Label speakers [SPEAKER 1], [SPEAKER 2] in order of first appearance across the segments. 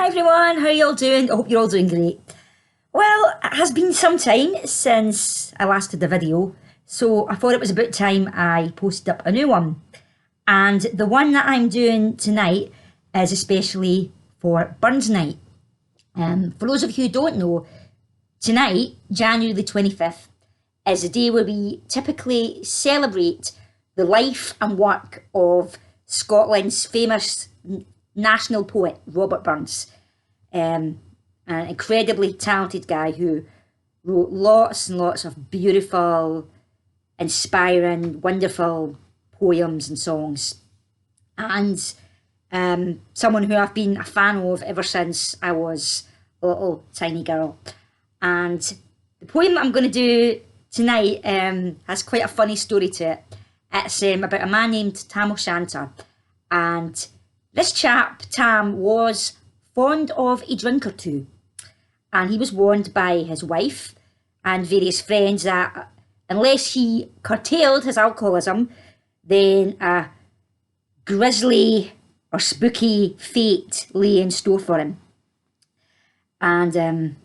[SPEAKER 1] Hi everyone, how are you all doing? I hope you're all doing great. Well, it has been some time since I last did the video, so I thought it was about time I posted up a new one. And the one that I'm doing tonight is especially for Burns Night. For those of you who don't know, tonight, January the 25th, is a day where we typically celebrate the life and work of Scotland's famous national poet, Robert Burns. An incredibly talented guy who wrote lots and lots of beautiful, inspiring, wonderful poems and songs. And someone who I've been a fan of ever since I was a little tiny girl. And the poem I'm going to do tonight has quite a funny story to it. It's about a man named Tam O Shanter. And this chap, Tam, was fond of a drink or two. And he was warned by his wife and various friends that unless he curtailed his alcoholism, then a grisly or spooky fate lay in store for him. And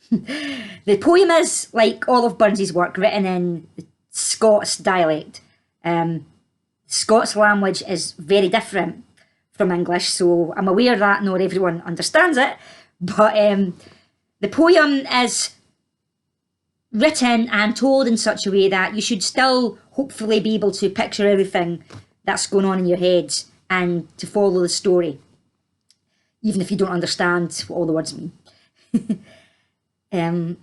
[SPEAKER 1] the poem is, like all of Burns's work, written in Scots dialect. Scots language is very different from English, so I'm aware that not everyone understands it, but the poem is written and told in such a way that you should still hopefully be able to picture everything that's going on in your head and to follow the story, even if you don't understand what all the words mean.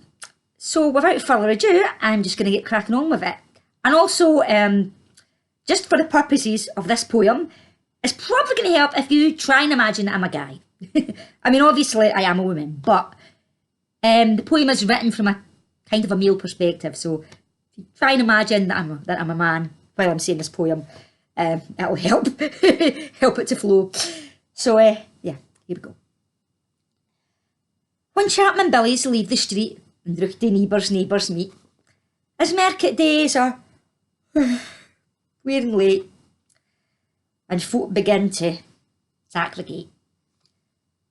[SPEAKER 1] So without further ado, I'm just going to get cracking on with it. And also, just for the purposes of this poem, it's probably going to help if you try and imagine that I'm a guy. I mean, obviously I am a woman, but the poem is written from a kind of a male perspective. So if you try and imagine that I'm a man while I'm saying this poem, it'll help help it to flow. So yeah, here we go. When Chapman Billies leave the street and drukty neighbours meet, as market days are wearing late, and folk begin to aggregate,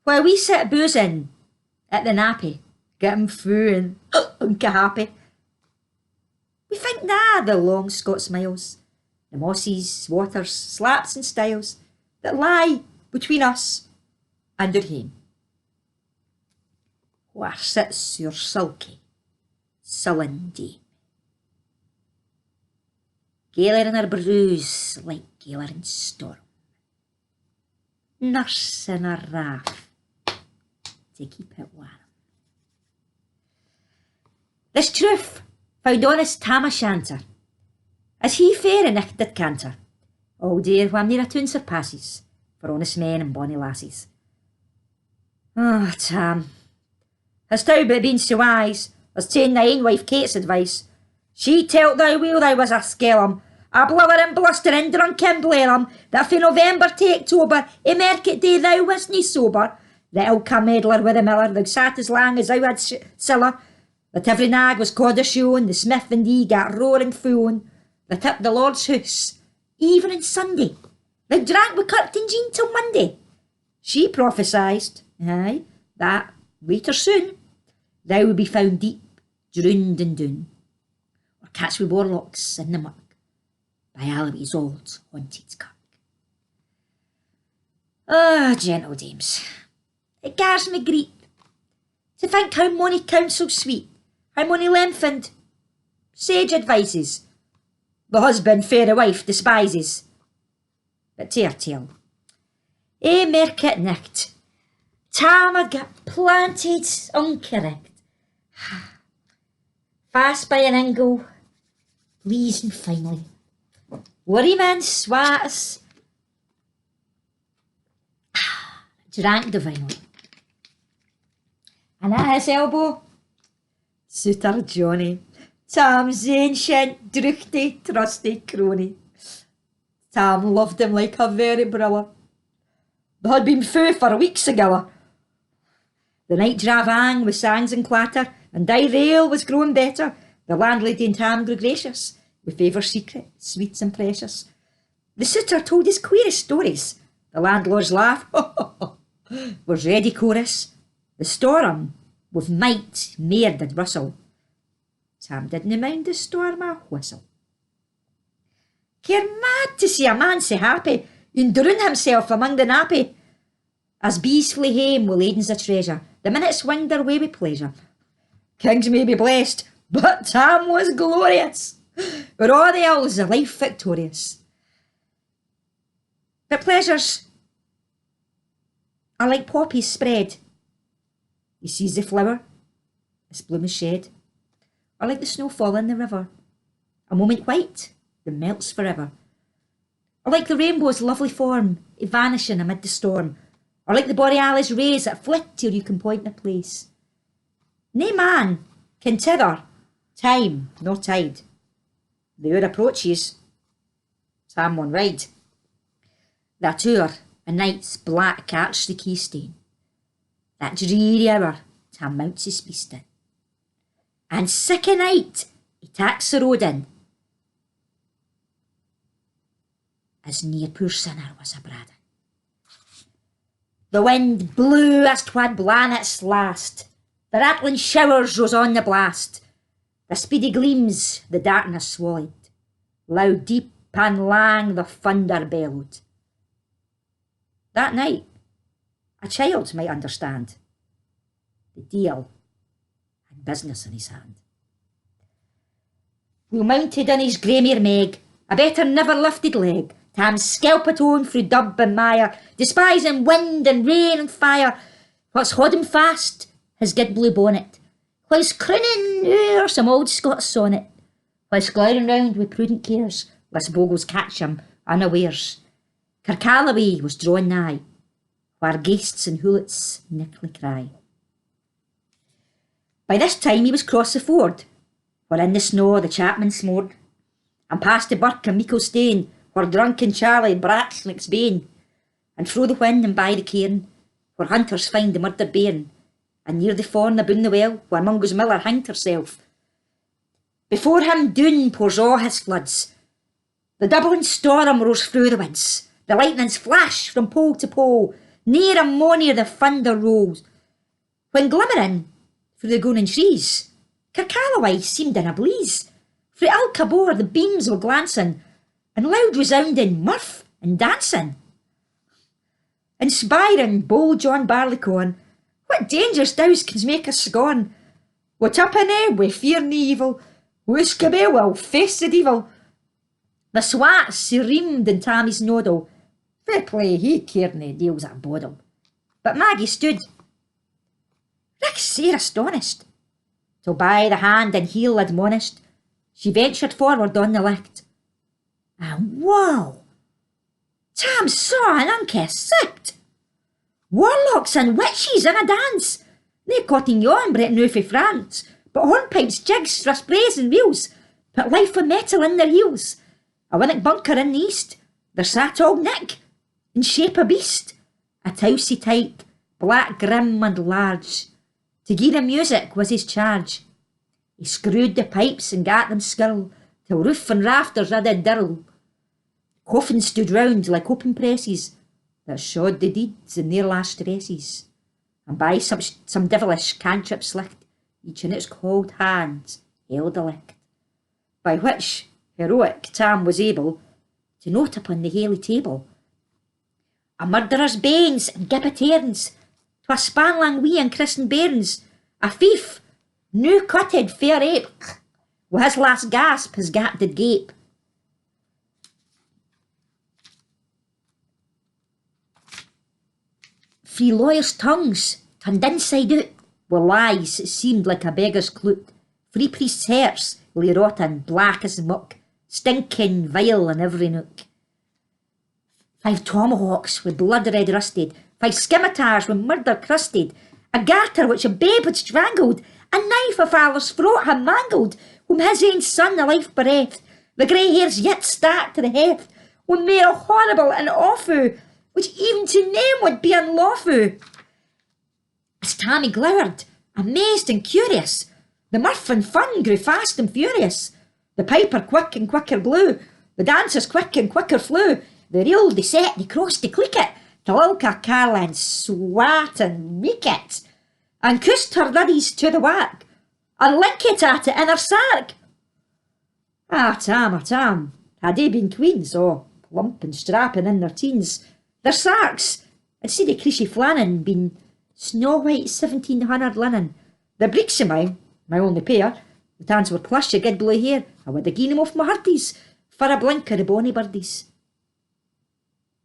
[SPEAKER 1] while we sit boozing at the nappy, getting through and get happy. We think the long Scots miles, the mosses, waters, slaps and styles that lie between us and our hame. Where sits your sulky, sullen dame, galer in her bruise like galer in storm, nursing her wrath to keep it warm. This truth found honest Tam O Shanter, as he fair and ich did canter, all dear wham near a tune surpasses, for honest men and bonny lasses. Ah, Tam, hast thou but been so wise as ta'en thy ain wife Kate's advice? She telt thou well thou was a skellum, a blubberin' blusterin' drunken blerum, that fae November to October, i market day thou wasna sober. The ilka meddler with the miller, thou sat as lang as thou had siller, that every nag was caught a shown, the smith and he got roaring foon, that up the Lord's house, even on Sunday, thou drank with Curtin Jean till Monday. She prophesied, aye, that, later soon, thou would be found deep, drowned and doon, or catch wi' warlocks in the muck, by Alloway's old haunted kirk. Ah, gentle dames, it gars me greet to think how mony counsel sweet, how mony lengthened sage advices the husband fair a wife despises. But to her tale, merk nicht, Tam had got planted uncorrect, fast by an angle, pleasing finally. Worryman swats drank divinely, and at his elbow, Suitor Johnny, Tam's ancient, drukty, trusty crony. Tam loved him like a very brother. They had been fou for weeks ago. The night drave hang with sangs and clatter, and thy rail was growing better. The landlady and Tam grew gracious, with favour secret, sweets and precious. The suitor told his queerest stories. The landlord's laugh, Was ready chorus. The storm with might mair did rustle. Tam didna mind the storm a whistle. Care mad to see a man sae happy, enduring himself among the nappy. As bees flee hame with ladens of treasure, the minutes winged their way with pleasure. Kings may be blessed, but Tam was glorious, with all the ills of life victorious. But pleasures are like poppies spread. He sees the flower, its bloom is shed, or like the snowfall in the river, a moment white that melts forever. Or like the rainbow's lovely form, it vanishing amid the storm, or like the borealis rays that flit till you can point the place. Nae man can tether time nor tide. The hour approaches, Tam on ride. That hour, a night's black arch the keystone. That dreary hour, Tam mounts his beast in. And sick a night, he tacks the road in. As near poor sinner was a bradin. The wind blew as 'twad blan its last. The rattling showers rose on the blast. The speedy gleams the darkness swallowed. Loud deep and lang the thunder bellowed. That night, a child might understand. The deil had business in his hand. Weel mounted on his grey mare Meg, a better never lifted leg, Tam skelpit on through dub and mire, despising wind and rain and fire. What's haud him fast? His good blue bonnet, whilst crooning o'er some old Scots sonnet, whilst gliding round with prudent cares, lest bogles catch him unawares. Kirkalloway was drawing nigh, where ghasts and hoolets nickly cry. By this time he was cross the ford, where in the snow the chapmen smored, and past the birk and meikle stane, where drunken Charlie brats like Spain, and through the wind and by the cairn, where hunters find the murdered bairn, and near the fawn aboon the well, where Mungo's miller hanged herself. Before him doon pours all his floods. The doubling storm rose through the woods, the lightnings flash from pole to pole, near and more near the thunder rolls. When glimmering through the gooning trees, Kirkalloway seemed in a blaze. Through Alcabor the beams were glancing, and loud resounding mirth and dancing. Inspiring bold John Barleycorn, what dangerous douse can make us scorn? What up in eh, we fear nae evil, Wooskabel will face the devil. The swats se reamed in Tammy's noddle, fair play he cared nae deals at boddle. But Maggie stood, Rick sair astonished, till by the hand and heel admonished, she ventured forward on the licht. And wow! Tam saw an unkissed sight. Warlocks and witches in a dance. Nae cotton yon bret noo fae France, but hornpipes, jigs, for sprays and reels, put life and metal in their heels. A winnock bunker in the east, there sat old Nick, in shape a beast, a tousy type, black, grim and large. To gie the music was his charge. He screwed the pipes and gat them skirl, till roof and rafters a did dirl. Coffins stood round like open presses, that shawed the deeds in their last dresses, and by some devilish cantrip slicked, each in its cold hands held a licht, by which heroic Tam was able to note upon the haly table a murderer's banes and gibbet airns, twa spanlang wee and christened bairns, a thief, new cutted fair ape, with his last gasp his gap did gape. Three lawyers' tongues, turned inside out, were lies that seemed like a beggar's cloot. Three priests' hearts lay rotten, black as muck, stinking vile in every nook. 5 tomahawks with blood red rusted, 5 scimitars with murder crusted, a garter which a babe had strangled, a knife a father's throat had mangled, whom his ain son the life bereft, the grey hairs yet stark to the heft, one mair horrible and awful, which even to name would be unlawful. As Tammy glowered, amazed and curious, the mirth and fun grew fast and furious. The piper quick and quicker blew, the dancers quick and quicker flew, they reeled, they set, they crossed, they click it, to look at Caroline swat and reek it, and kissed her laddies to the whack, and link it at it in her sark. Tam, had they been queens, oh, plump and strapping in their teens, their sarks, instead of creasy flannin, been snow-white 1700 linen. The breeks of mine, my only pair, the hands were plush of good blue hair, I would have given 'em off my hearties for a blink of the bonny birdies.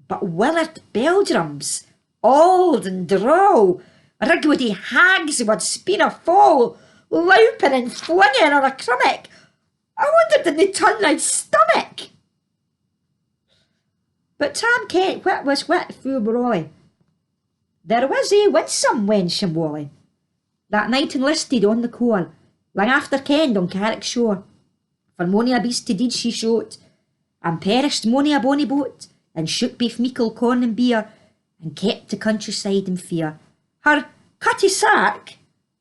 [SPEAKER 1] But Willard Beldrums, old and droll, rigwoody hags would spin a fall, louping and flinging on a crummock. I wondered did they turn round stomach. But Tam kent what was what fu brawly. There was a winsome wench in Wally, that night enlisted on the core, lang after kenned on Carrick shore. For mony a beast to deed she showed, and perished mony a bonny boat, and shook beef meikle corn and beer, and kept the countryside in fear. Her cutty sark,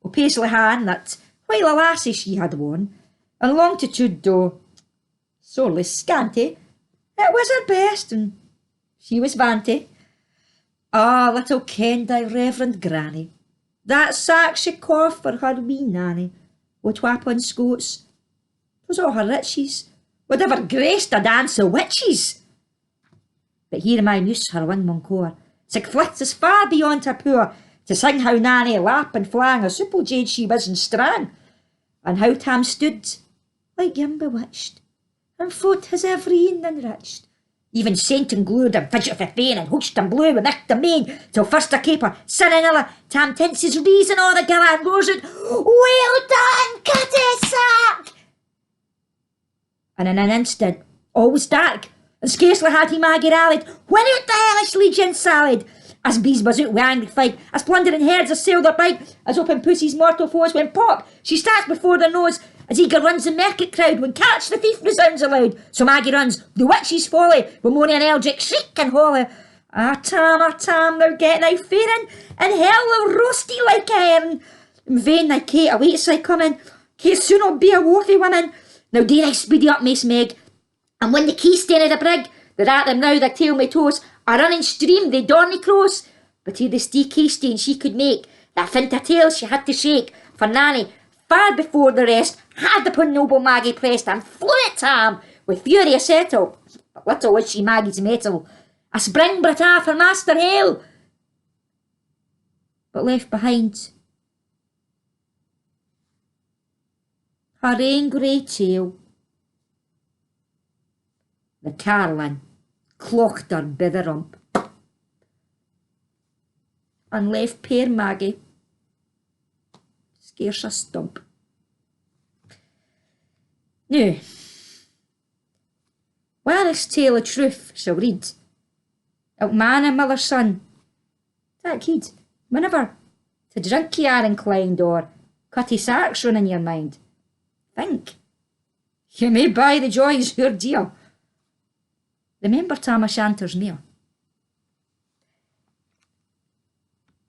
[SPEAKER 1] o' paisley han that while a lassie she had worn, and longitude though sorely scanty, it was her best, and she was vanity. Ah, little kenned thy reverend granny, that sark she coughed for her wee nanny, o' twap on scots. 'Twas all her riches, would ever graced a dance o' witches. But here my muse her wing moncore, sig flits as far beyond her poor, to sing how Nanny lap and flang a supple jade she was and strang, and how Tam stood like him bewitched, and fought his every een enriched, even saint and glued and fidget for fain, and hooched and blew and icht and main, till first a caper, sin and illa, Tam tints his reason o'er the gallant roars out, "Well done, Cutty Sark!" And in an instant, all was dark, and scarcely had he Maggie rallied, when out the hellish legion sallied, as bees was out wi' angry fight, as plundering herds assailed her bite, as open pussy's mortal foes, when pop, she starts before their nose, as eager runs the market crowd, when catch the thief resounds aloud, so Maggie runs, the witch's folly, with Mony and Eldrick shriek and holy. Ah Tam, thou getting out fairin', and hell will roast thee like a herring. In vain thy Kate awaits thy coming, Kate soon will be a woefy woman. Now dare I speedy up, Miss Meg, and when the keystane of the brig, they're at them now, their tail may toes, a running stream they dorny cross. But ere the stee keystane she could make, that fint a tail she had to shake, for Nanny, far before the rest, had upon noble Maggie pressed, and flew at Tam with furious settle. But little was she Maggie's mettle, a spring brought off her master hail, but left behind her ain grey tail. The Caroline clocked her by the rump, and left puir Maggie scarce a stump. Now, where this tale of truth shall read, out man and miller's son, that heed, whenever to drink ye are inclined, or Cutty Sarks run in your mind, think, you may buy the joys your dear. Remember Tam O Shanter's near.